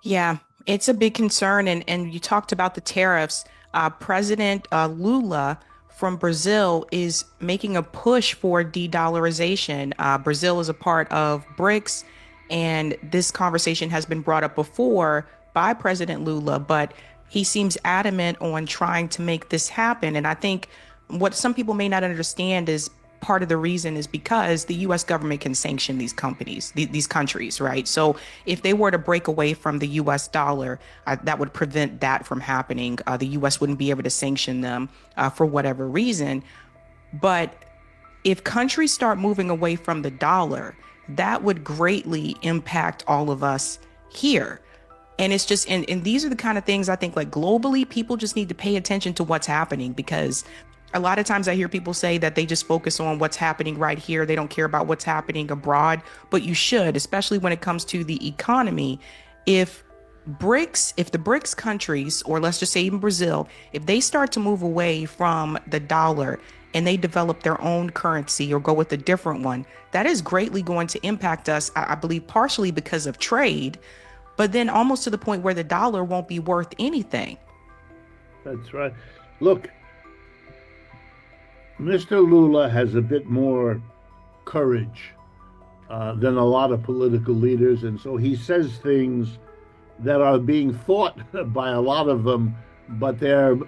Yeah, it's a big concern. And you talked about the tariffs. President Lula from Brazil is making a push for de-dollarization. Brazil is a part of BRICS, and this conversation has been brought up before by President Lula, but he seems adamant on trying to make this happen. And I think what some people may not understand is part of the reason is because the US government can sanction these companies, these countries, right? So if they were to break away from the US dollar, that would prevent that from happening. The US wouldn't be able to sanction them for whatever reason. But if countries start moving away from the dollar, that would greatly impact all of us here. And it's just, and these are the kind of things I think, like globally, people just need to pay attention to what's happening, because a lot of times I hear people say that they just focus on what's happening right here. They don't care about what's happening abroad, but you should, especially when it comes to the economy. If if the BRICS countries, or let's just say even Brazil, if they start to move away from the dollar and they develop their own currency or go with a different one, that is greatly going to impact us, I believe, partially because of trade, but then almost to the point where the dollar won't be worth anything. That's right. Look, Mr. Lula has a bit more courage than a lot of political leaders, and so he says things that are being thought by a lot of them, but they're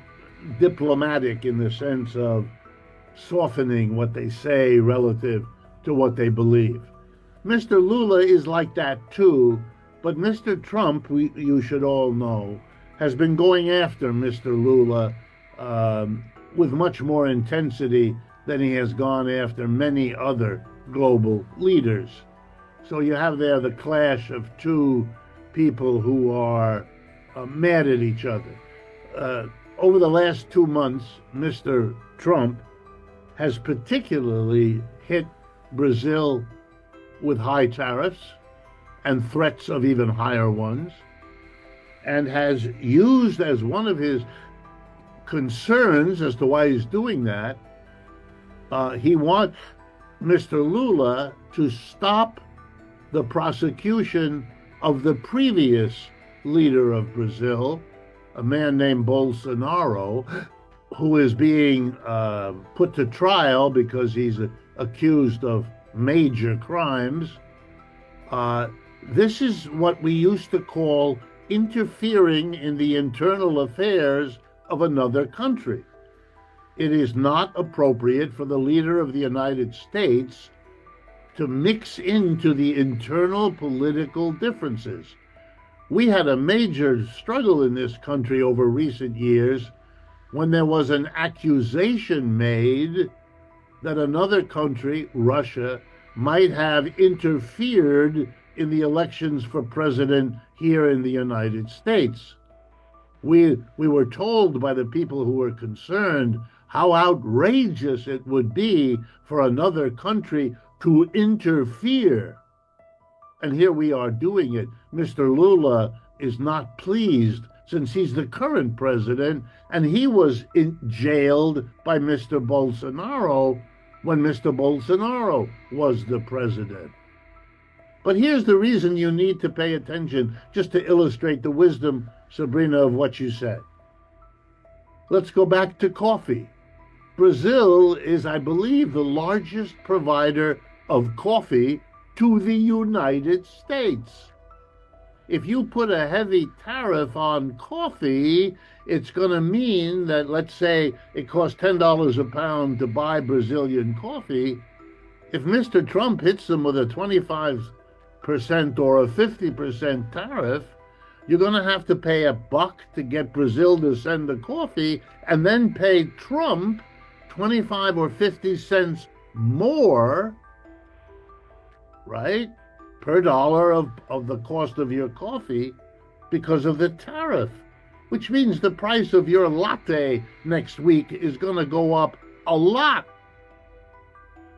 diplomatic in the sense of softening what they say relative to what they believe. Mr. Lula is like that too, but Mr. Trump, you should all know, has been going after Mr. Lula with much more intensity than he has gone after many other global leaders. So you have there the clash of two people who are mad at each other. Over the last 2 months, Mr. Trump has particularly hit Brazil with high tariffs and threats of even higher ones, and has used as one of his concerns as to why he's doing that. He wants Mr. Lula to stop the prosecution of the previous leader of Brazil, a man named Bolsonaro, who is being put to trial because he's accused of major crimes. This is what we used to call interfering in the internal affairs of another country. It is not appropriate for the leader of the United States to mix into the internal political differences. We had a major struggle in this country over recent years when there was an accusation made that another country, Russia, might have interfered in the elections for president here in the United States. We were told by the people who were concerned how outrageous it would be for another country to interfere. And here we are doing it. Mr. Lula is not pleased since he's the current president, and he was jailed by Mr. Bolsonaro when Mr. Bolsonaro was the president. But here's the reason you need to pay attention, just to illustrate the wisdom, Sabrina, of what you said. Let's go back to coffee. Brazil is, I believe, the largest provider of coffee to the United States. If you put a heavy tariff on coffee, it's going to mean that, let's say, it costs $10 a pound to buy Brazilian coffee. If Mr. Trump hits them with a 25% or a 50% tariff, you're going to have to pay $1 to get Brazil to send the coffee, and then pay Trump 25 or 50 cents more, right, per dollar of the cost of your coffee because of the tariff, which means the price of your latte next week is going to go up a lot.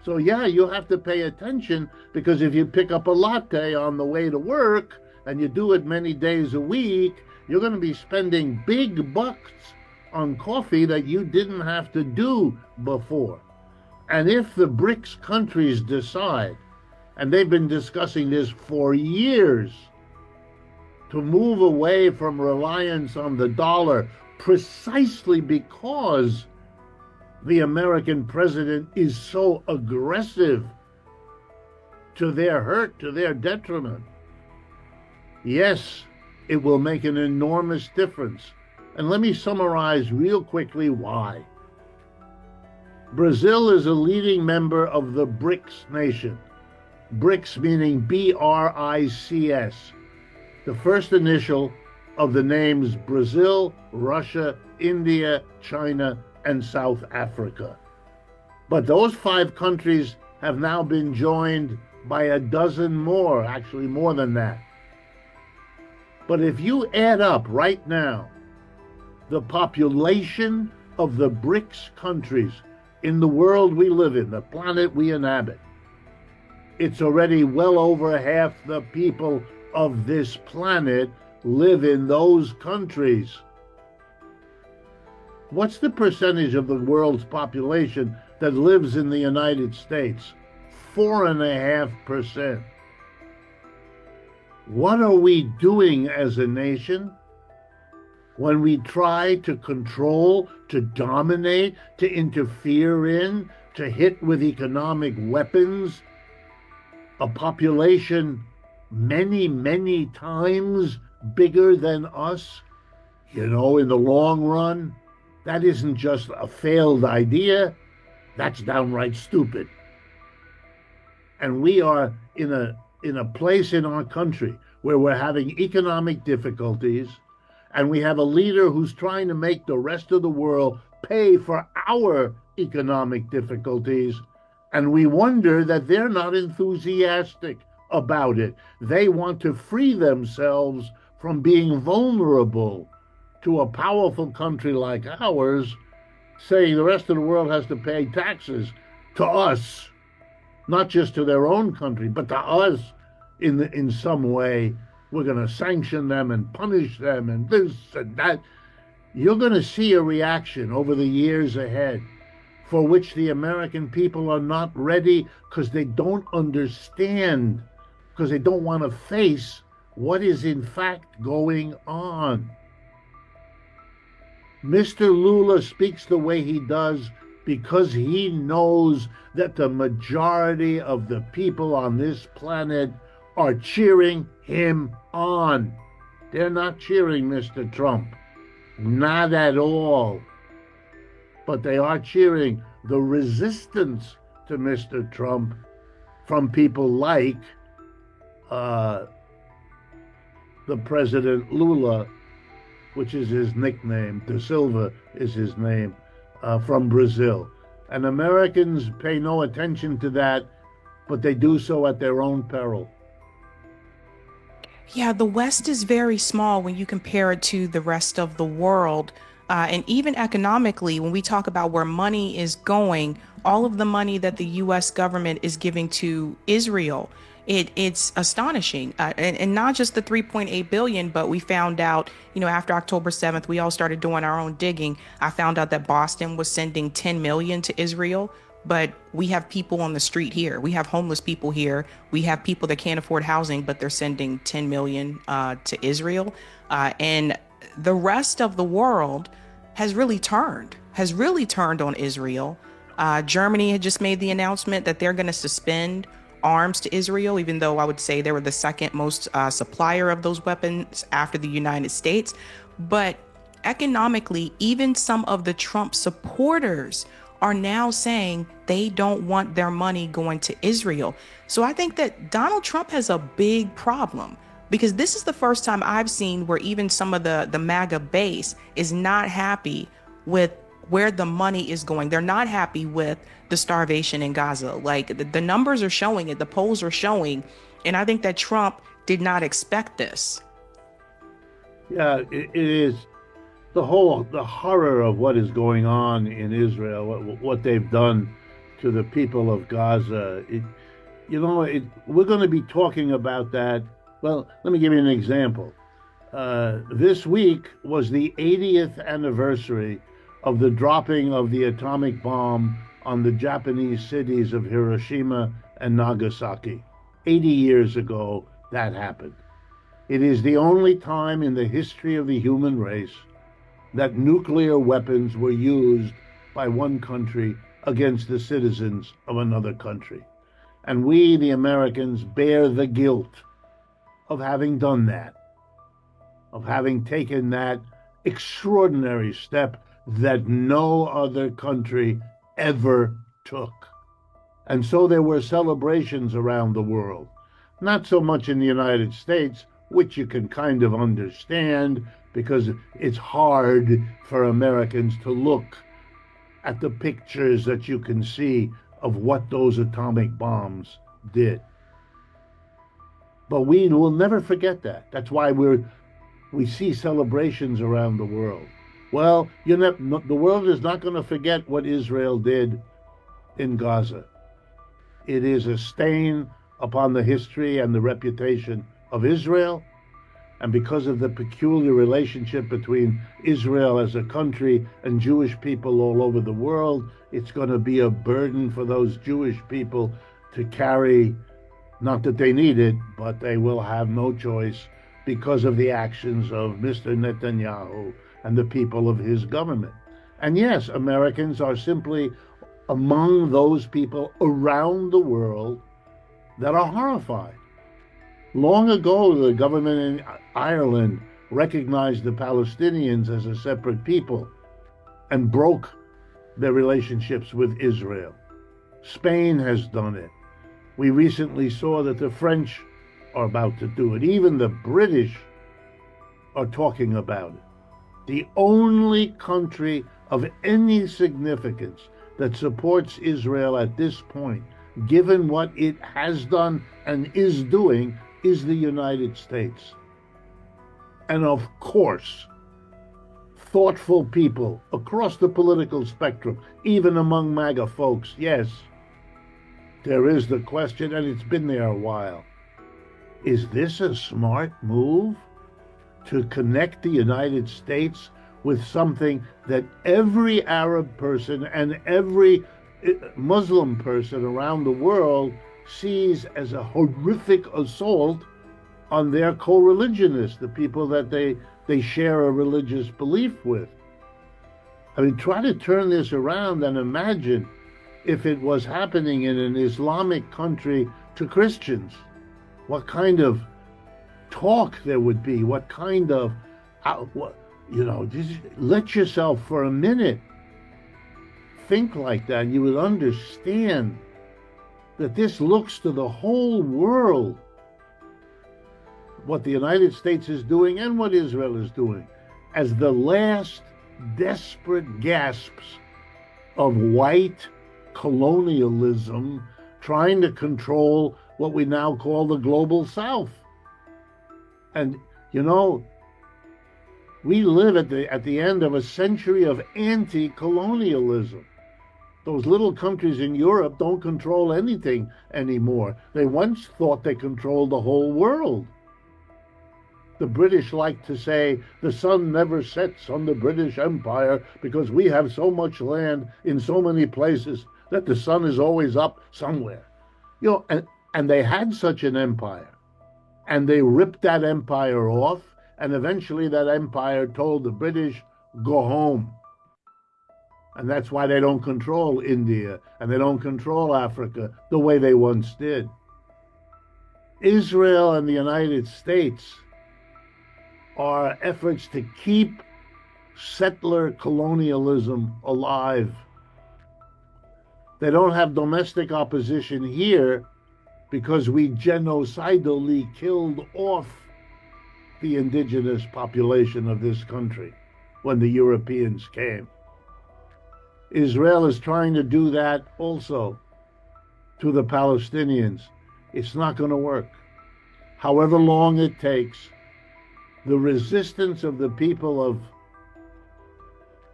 So yeah, you have to pay attention, because if you pick up a latte on the way to work and you do it many days a week, you're going to be spending big bucks on coffee that you didn't have to do before. And if the BRICS countries decide, and they've been discussing this for years, to move away from reliance on the dollar precisely because the American president is so aggressive to their hurt, to their detriment. Yes, it will make an enormous difference. And let me summarize real quickly why. Brazil is a leading member of the BRICS nation. BRICS meaning BRICS, the first initial of the names Brazil, Russia, India, China, and South Africa. But those 5 countries have now been joined by a dozen more, actually more than that. But if you add up right now the population of the BRICS countries in the world we live in, the planet we inhabit, it's already well over half the people of this planet live in those countries. What's the percentage of the world's population that lives in the United States? 4.5%. What are we doing as a nation when we try to control, to dominate, to interfere in, to hit with economic weapons a population many, many times bigger than us? In the long run, that isn't just a failed idea, that's downright stupid. And we are in a place in our country where we're having economic difficulties, and we have a leader who's trying to make the rest of the world pay for our economic difficulties, and we wonder that they're not enthusiastic about it. They want to free themselves from being vulnerable to a powerful country like ours, saying the rest of the world has to pay taxes to us, not just to their own country, but to us in some way. We're going to sanction them and punish them and this and that. You're going to see a reaction over the years ahead for which the American people are not ready, because they don't understand, because they don't want to face what is in fact going on. Mr. Lula speaks the way he does because he knows that the majority of the people on this planet are cheering him on. They're not cheering Mr. Trump. Not at all. But they are cheering the resistance to Mr. Trump from people like the President Lula, which is his nickname. Da Silva is his name, from Brazil. And Americans pay no attention to that, but they do so at their own peril. Yeah, the West is very small when you compare it to the rest of the world. And even economically, when we talk about where money is going, all of the money that the US government is giving to Israel, it's astonishing. And not just the 3.8 billion, but we found out, after October 7th, we all started doing our own digging. I found out that Boston was sending 10 million to Israel. But we have people on the street here. We have homeless people here. We have people that can't afford housing, but they're sending 10 million to Israel. And the rest of the world has really turned on Israel. Germany had just made the announcement that they're going to suspend arms to Israel, even though I would say they were the second most supplier of those weapons after the United States. But economically, even some of the Trump supporters are now saying they don't want their money going to Israel. So I think that Donald Trump has a big problem, because this is the first time I've seen where even some of the MAGA base is not happy with where the money is going. They're not happy with the starvation in Gaza. Like the numbers are showing it, the polls are showing. And I think that Trump did not expect this. Yeah, it is. The horror of what is going on in Israel, what they've done to the people of Gaza. We're going to be talking about that. Well, let me give you an example. This week was the 80th anniversary of the dropping of the atomic bomb on the Japanese cities of Hiroshima and Nagasaki. 80 years ago, that happened. It is the only time in the history of the human race that nuclear weapons were used by one country against the citizens of another country. And we, the Americans, bear the guilt of having done that, of having taken that extraordinary step that no other country ever took. And so there were celebrations around the world, not so much in the United States, which you can kind of understand because it's hard for Americans to look at the pictures that you can see of what those atomic bombs did. But we will never forget that. That's why we see celebrations around the world. Well, the world is not going to forget what Israel did in Gaza. It is a stain upon the history and the reputation of Israel. And because of the peculiar relationship between Israel as a country and Jewish people all over the world, it's going to be a burden for those Jewish people to carry. Not that they need it, but they will have no choice because of the actions of Mr. Netanyahu and the people of his government. And yes, Americans are simply among those people around the world that are horrified. Long ago, the government in Ireland recognized the Palestinians as a separate people and broke their relationships with Israel. Spain has done it. We recently saw that the French are about to do it. Even the British are talking about it. The only country of any significance that supports Israel at this point, given what it has done and is doing, is the United States. And of course, thoughtful people across the political spectrum, even among MAGA folks, yes, there is the question, and it's been there a while. Is this a smart move to connect the United States with something that every Arab person and every Muslim person around the world sees as a horrific assault on their co-religionists, the people that they share a religious belief with? I mean, try to turn this around and imagine if it was happening in an Islamic country to Christians. What kind of talk there would be, what kind of, just let yourself for a minute think like that. You would understand that this looks to the whole world what the United States is doing and what Israel is doing as the last desperate gasps of white colonialism trying to control what we now call the global South. And, we live at the end of a century of anti-colonialism. Those little countries in Europe don't control anything anymore. They once thought they controlled the whole world. The British like to say the sun never sets on the British Empire because we have so much land in so many places that the sun is always up somewhere. And they had such an empire, and they ripped that empire off, and eventually that empire told the British, go home. And that's why they don't control India, and they don't control Africa the way they once did. Israel and the United States are efforts to keep settler colonialism alive. They don't have domestic opposition here because we genocidally killed off the indigenous population of this country when the Europeans came. Israel is trying to do that also to the Palestinians. It's not going to work. However long it takes, the resistance of the people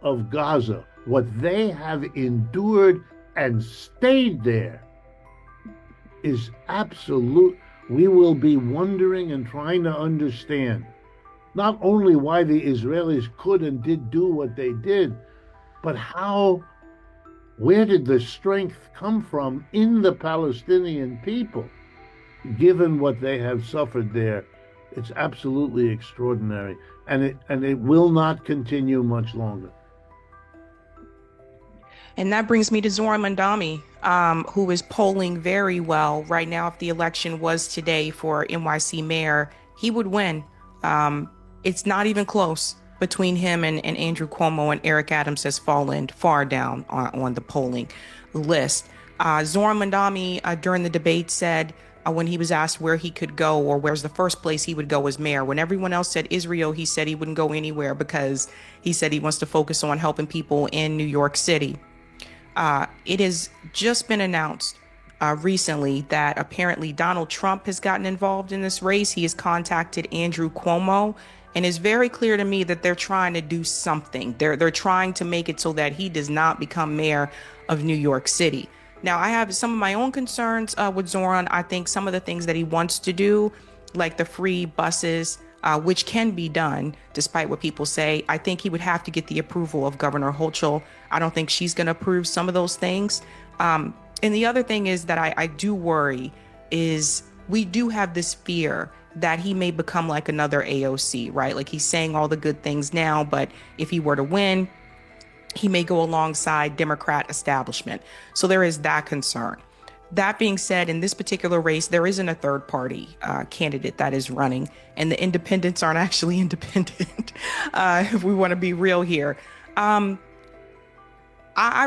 of Gaza, what they have endured and stayed there, is absolute. We will be wondering and trying to understand not only why the Israelis could and did do what they did, but where did the strength come from in the Palestinian people, given what they have suffered there It's absolutely extraordinary, and it will not continue much longer. And that brings me to Zoran Mandami, who is polling very well right now. If the election was today for NYC mayor, he would win. Um, it's not even close between him and Andrew Cuomo, and Eric Adams has fallen far down on the polling list. Zoran Mandami, during the debate, said when he was asked where he could go or where's the first place he would go as mayor, when everyone else said Israel, he said he wouldn't go anywhere because he said he wants to focus on helping people in New York City. It has just been announced recently that apparently Donald Trump has gotten involved in this race. He has contacted Andrew Cuomo, and it's very clear to me that they're trying to do something. They're trying to make it so that he does not become mayor of New York City. Now, I have some of my own concerns with Zoran. I think some of the things that he wants to do, like the free buses, which can be done despite what people say. I think he would have to get the approval of Governor Hochul. I don't think she's going to approve some of those things. And the other thing is that I do worry is we do have this fear that he may become like another AOC, right? Like he's saying all the good things now, but if he were to win, he may go alongside Democrat establishment. So there is that concern. That being said, in this particular race, there isn't a third party candidate that is running, and the independents aren't actually independent, if we want to be real here. I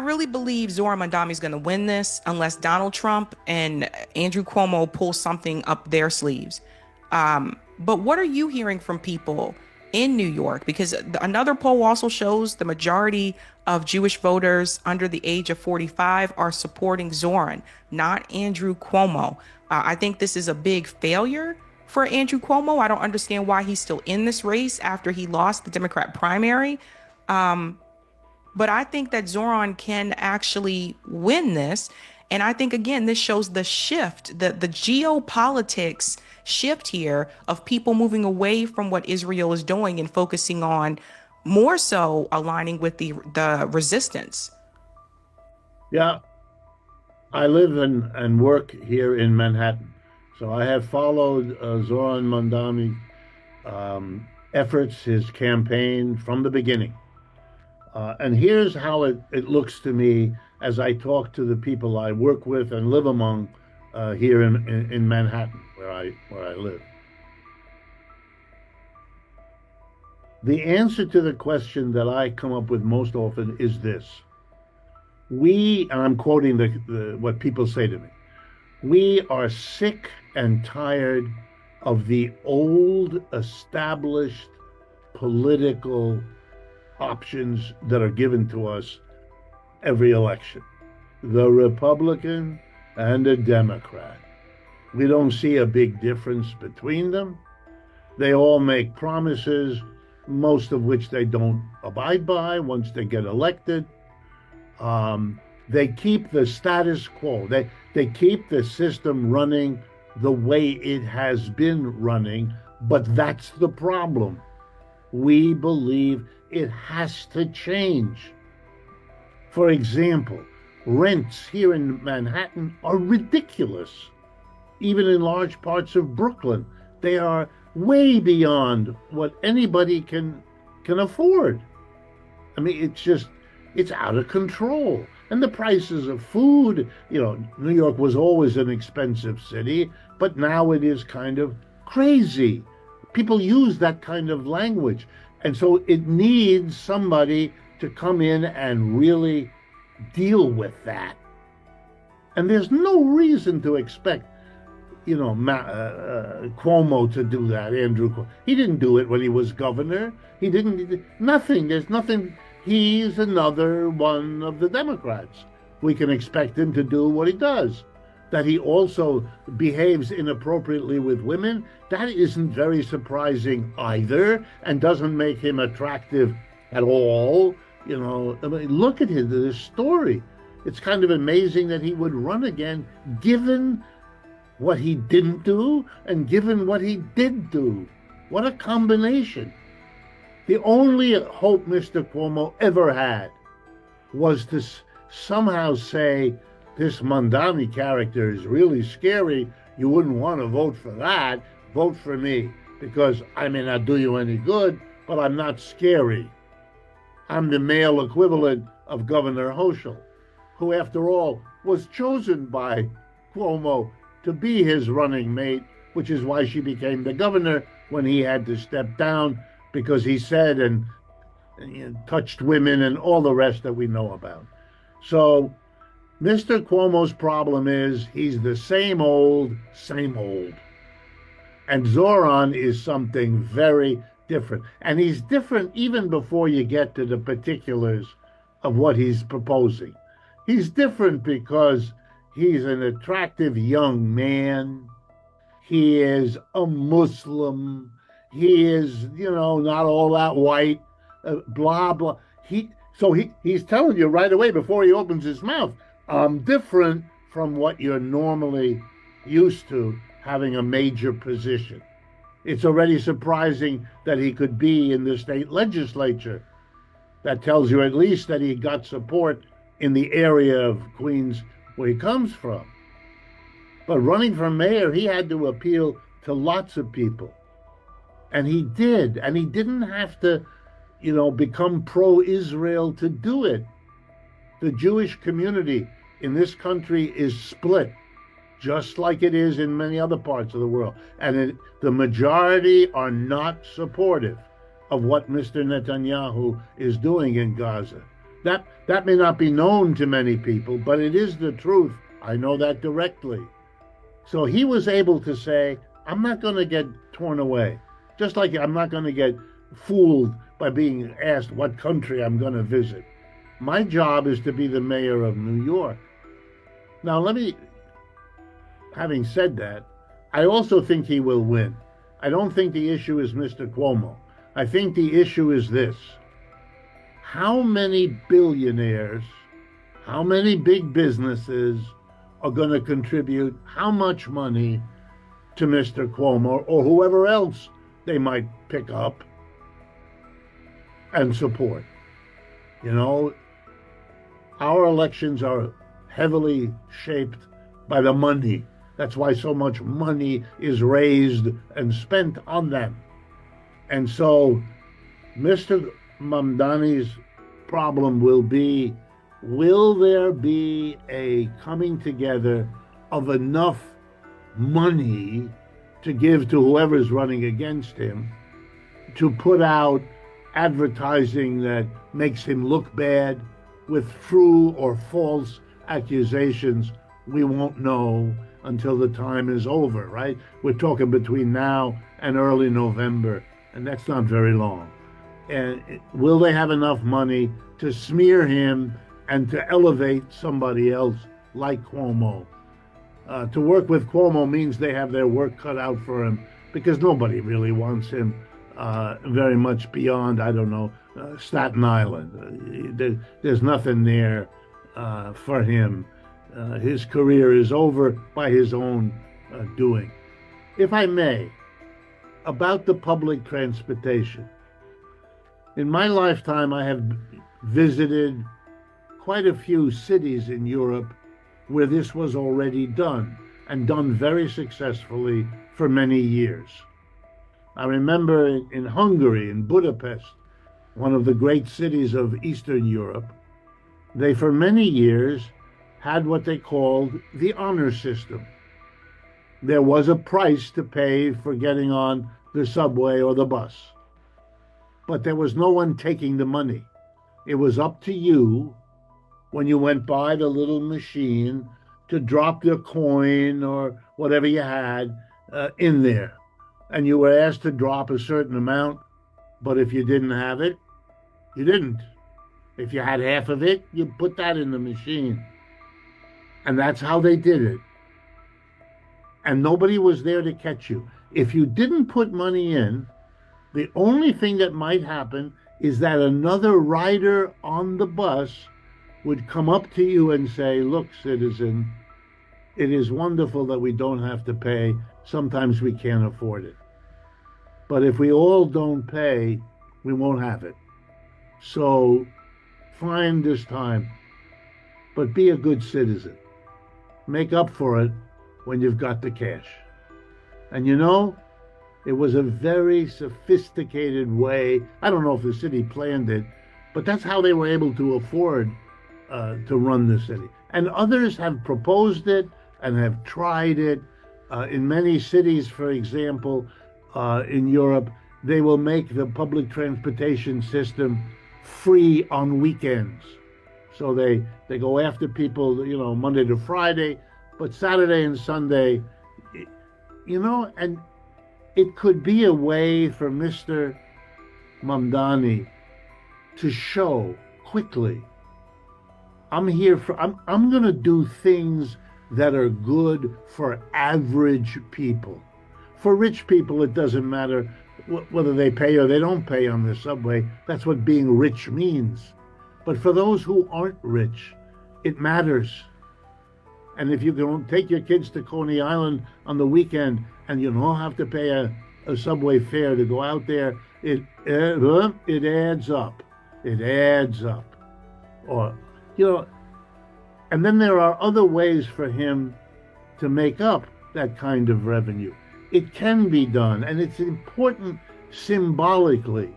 really believe Zoran Mandami is going to win this unless Donald Trump and Andrew Cuomo pull something up their sleeves. But what are you hearing from people in New York? Because another poll also shows the majority of Jewish voters under the age of 45 are supporting Zoran, not Andrew Cuomo. I think this is a big failure for Andrew Cuomo. I don't understand why he's still in this race after he lost the Democrat primary. But I think that Zoran can actually win this. And I think, again, this shows the shift, the geopolitics shift here of people moving away from what Israel is doing and focusing on more so aligning with the resistance. Yeah, I live and work here in Manhattan. So I have followed Zoran Mandami efforts, his campaign from the beginning. And here's how it looks to me as I talk to the people I work with and live among here in Manhattan, where I live. The answer to the question that I come up with most often is this. And I'm quoting what people say to me, we are sick and tired of the old established political options that are given to us every election. The Republican and the Democrat. We don't see a big difference between them. They all make promises, most of which they don't abide by once they get elected. They keep the status quo. They keep the system running the way it has been running, but that's the problem. We believe it has to change. For example, rents here in Manhattan are ridiculous. Even in large parts of Brooklyn, they are way beyond what anybody can afford. I mean, it's out of control. And the prices of food, New York was always an expensive city, but now it is kind of crazy. People use that kind of language. And so it needs somebody to come in and really deal with that. And there's no reason to expect, Cuomo to do that, Andrew Cuomo. He didn't do it when he was governor. He didn't, nothing. There's nothing. He's another one of the Democrats. We can expect him to do what he does. That he also behaves inappropriately with women, that isn't very surprising either, and doesn't make him attractive at all. I mean, look at this story. It's kind of amazing that he would run again, given what he didn't do and given what he did do. What a combination. The only hope Mr. Cuomo ever had was to somehow say, this Mandami character is really scary. You wouldn't want to vote for that. Vote for me. because I may not do you any good, but I'm not scary. I'm the male equivalent of Governor Hochul, who, after all, was chosen by Cuomo to be his running mate, which is why she became the governor when he had to step down because he said and touched women and all the rest that we know about. So Mr. Cuomo's problem is he's the same old, same old. And Zoran is something very different. And he's different even before you get to the particulars of what he's proposing. He's different because he's an attractive young man. He is a Muslim. He is, not all that white, blah, blah. He's telling you right away before he opens his mouth, I'm different from what you're normally used to having a major position. It's already surprising that he could be in the state legislature. That tells you at least that he got support in the area of Queens where he comes from. But running for mayor, he had to appeal to lots of people. And he did. And he didn't have to, become pro-Israel to do it. The Jewish community in this country is split, just like it is in many other parts of the world. And the majority are not supportive of what Mr. Netanyahu is doing in Gaza. That may not be known to many people, but it is the truth. I know that directly. So he was able to say, I'm not going to get torn away. Just like I'm not going to get fooled by being asked what country I'm going to visit. My job is to be the mayor of New York. Now, having said that, I also think he will win. I don't think the issue is Mr. Cuomo. I think the issue is this. How many billionaires, how many big businesses are going to contribute how much money to Mr. Cuomo or whoever else they might pick up and support? Our elections are heavily shaped by the money. That's why so much money is raised and spent on them. And so Mr. Mamdani's problem will be, will there be a coming together of enough money to give to whoever's running against him to put out advertising that makes him look bad with true or false accusations? We won't know until the time is over, right? We're talking between now and early November, and that's not very long. And will they have enough money to smear him and to elevate somebody else like Cuomo? To work with Cuomo means they have their work cut out for him, because nobody really wants him very much beyond, Staten Island. There's nothing there for him. His career is over by his own doing. If I may, about the public transportation. In my lifetime, I have visited quite a few cities in Europe where this was already done, and done very successfully for many years. I remember in Hungary, in Budapest, one of the great cities of Eastern Europe, they for many years had what they called the honor system. There was a price to pay for getting on the subway or the bus, but there was no one taking the money. It was up to you when you went by the little machine to drop the coin or whatever you had in there. And you were asked to drop a certain amount, but if you didn't have it, you didn't. If you had half of it, you put that in the machine. And that's how they did it. And nobody was there to catch you. If you didn't put money in, the only thing that might happen is that another rider on the bus would come up to you and say, look, citizen, it is wonderful that we don't have to pay. Sometimes we can't afford it. But if we all don't pay, we won't have it. So fine this time, but be a good citizen. Make up for it when you've got the cash. And It was a very sophisticated way. I don't know if the city planned it, but that's how they were able to afford to run the city. And others have proposed it and have tried it. In many cities, for example, in Europe, they will make the public transportation system free on weekends. So they go after people, Monday to Friday, but Saturday and Sunday, and it could be a way for Mr. Mamdani to show quickly, I'm going to do things that are good for average people. For rich people, it doesn't matter whether they pay or they don't pay on the subway. That's what being rich means. But for those who aren't rich, it matters. And if you can take your kids to Coney Island on the weekend and you don't have to pay a subway fare to go out there, it adds up. It adds up. Or, and then there are other ways for him to make up that kind of revenue. It can be done, and it's important symbolically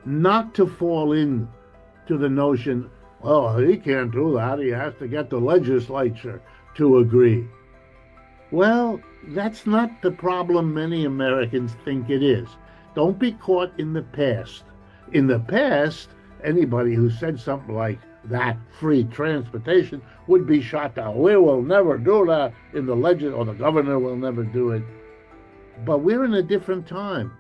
not to fall into the notion, well, he can't do that. He has to get the legislature to agree. Well, that's not the problem many Americans think it is. Don't be caught in the past. In the past, anybody who said something like that, free transportation, would be shot down. We will never do that in the legislature, or the governor will never do it. But we're in a different time.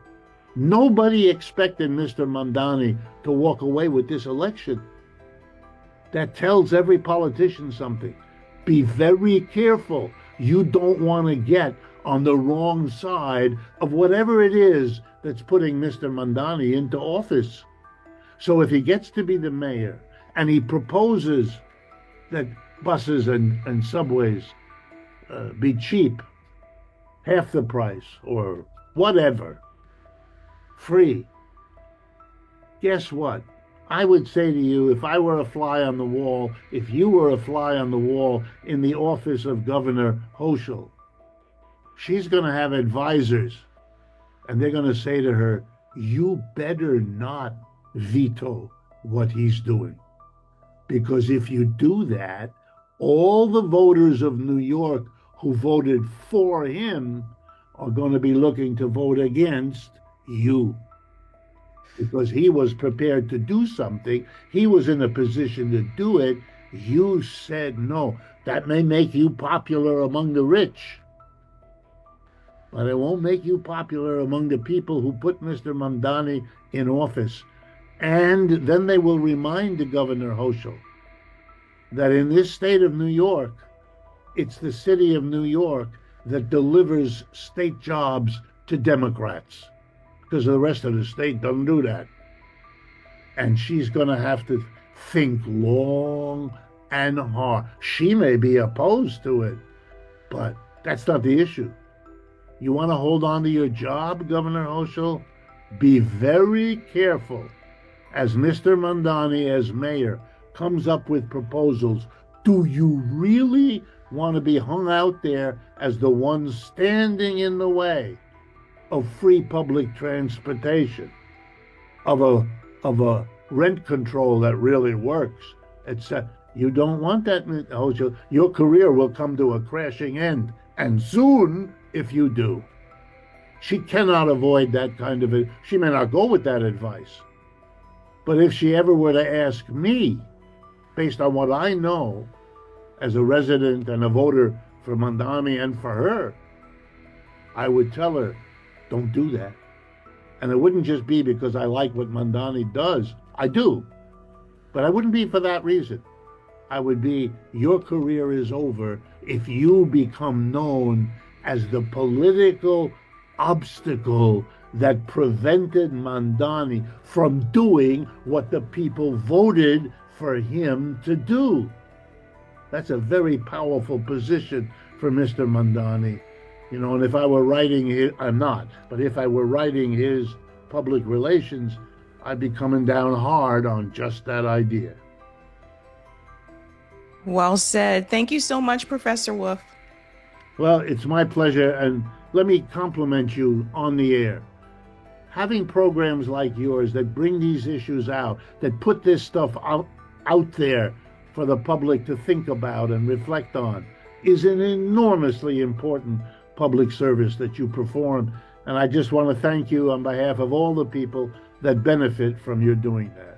Nobody expected Mr. Mamdani to walk away with this election. That tells every politician something. Be very careful. You don't want to get on the wrong side of whatever it is that's putting Mr. Mamdani into office. So if he gets to be the mayor and he proposes that buses and subways be cheap, half the price or whatever, free, guess what? I would say to you, if I were a fly on the wall, if you were a fly on the wall in the office of Governor Hochul, she's going to have advisors, and they're going to say to her, you better not veto what he's doing. Because if you do that, all the voters of New York who voted for him are going to be looking to vote against you. Because he was prepared to do something. He was in a position to do it. You said no. That may make you popular among the rich, but it won't make you popular among the people who put Mr. Mamdani in office. And then they will remind Governor Hochul that in this state of New York, it's the city of New York that delivers state jobs to Democrats, because the rest of the state doesn't do that. And she's going to have to think long and hard. She may be opposed to it, but that's not the issue. You want to hold on to your job, Governor Hochul? Be very careful as Mr. Mamdani, as mayor, comes up with proposals. Do you really want to be hung out there as the one standing in the way of free public transportation, of a rent control that really works, etc.? You don't want that, Hochul. Your career will come to a crashing end, and soon if you do. She cannot avoid that kind of it. She may not go with that advice, but if she ever were to ask me, based on what I know as a resident and a voter for Mamdani and for her, I would tell her, don't do that. And it wouldn't just be because I like what Mamdani does. I do. But I wouldn't be for that reason. I would be, your career is over if you become known as the political obstacle that prevented Mamdani from doing what the people voted for him to do. That's a very powerful position for Mr. Mamdani. And if I were writing his, I'm not, but if I were writing his public relations, I'd be coming down hard on just that idea. Well said. Thank you so much, Professor Wolff. Well, it's my pleasure. And let me compliment you on the air. Having programs like yours that bring these issues out, that put this stuff out there for the public to think about and reflect on, is an enormously important public service that you perform. And I just want to thank you on behalf of all the people that benefit from your doing that.